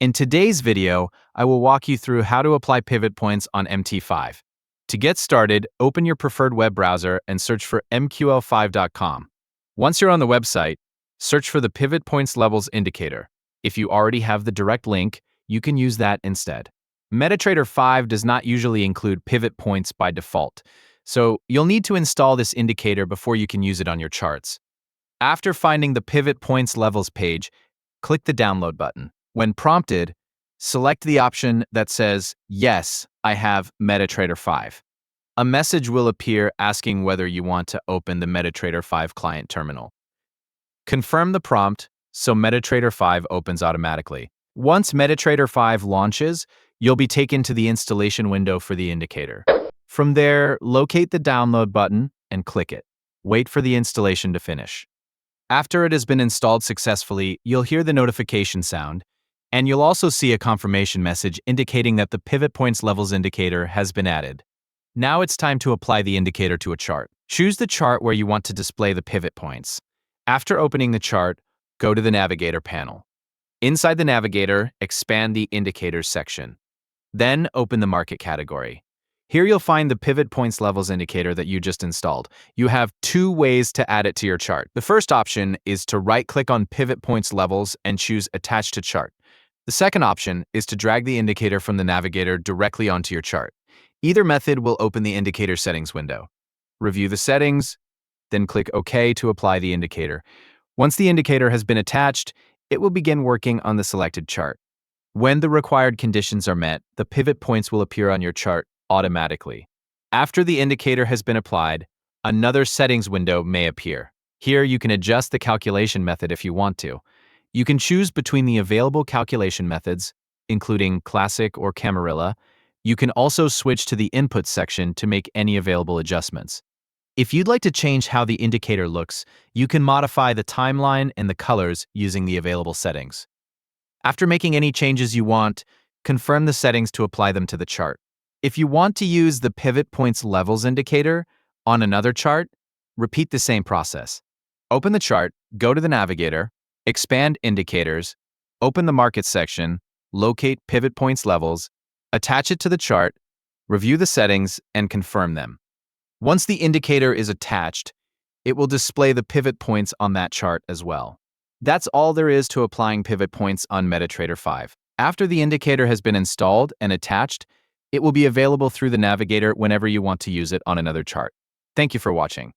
In today's video, I will walk you through how to apply pivot points on MT5. To get started, open your preferred web browser and search for mql5.com. Once you're on the website, search for the pivot points levels indicator. If you already have the direct link, you can use that instead. MetaTrader 5 does not usually include pivot points by default, so you'll need to install this indicator before you can use it on your charts. After finding the pivot points levels page, click the download button. When prompted, select the option that says, "Yes, I have MetaTrader 5." A message will appear asking whether you want to open the MetaTrader 5 client terminal. Confirm the prompt so MetaTrader 5 opens automatically. Once MetaTrader 5 launches, you'll be taken to the installation window for the indicator. From there, locate the download button and click it. Wait for the installation to finish. After it has been installed successfully, you'll hear the notification sound, and you'll also see a confirmation message indicating that the pivot points levels indicator has been added. Now it's time to apply the indicator to a chart. Choose the chart where you want to display the pivot points. After opening the chart, go to the Navigator panel. Inside the Navigator, expand the Indicators section. Then open the Market category. Here you'll find the pivot points levels indicator that you just installed. You have two ways to add it to your chart. The first option is to right-click on pivot points levels and choose Attach to Chart. The second option is to drag the indicator from the Navigator directly onto your chart. Either method will open the indicator settings window. Review the settings, then click OK to apply the indicator. Once the indicator has been attached, it will begin working on the selected chart. When the required conditions are met, the pivot points will appear on your chart automatically. After the indicator has been applied, another settings window may appear. Here you can adjust the calculation method if you want to. You can choose between the available calculation methods, including Classic or Camarilla. You can also switch to the Input section to make any available adjustments. If you'd like to change how the indicator looks, you can modify the timeline and the colors using the available settings. After making any changes you want, confirm the settings to apply them to the chart. If you want to use the pivot points levels indicator on another chart, repeat the same process. Open the chart, go to the Navigator, expand Indicators, open the Market section, locate pivot points levels, attach it to the chart, review the settings, and confirm them. Once the indicator is attached, it will display the pivot points on that chart as well. That's all there is to applying pivot points on MetaTrader 5. After the indicator has been installed and attached, it will be available through the Navigator whenever you want to use it on another chart. Thank you for watching.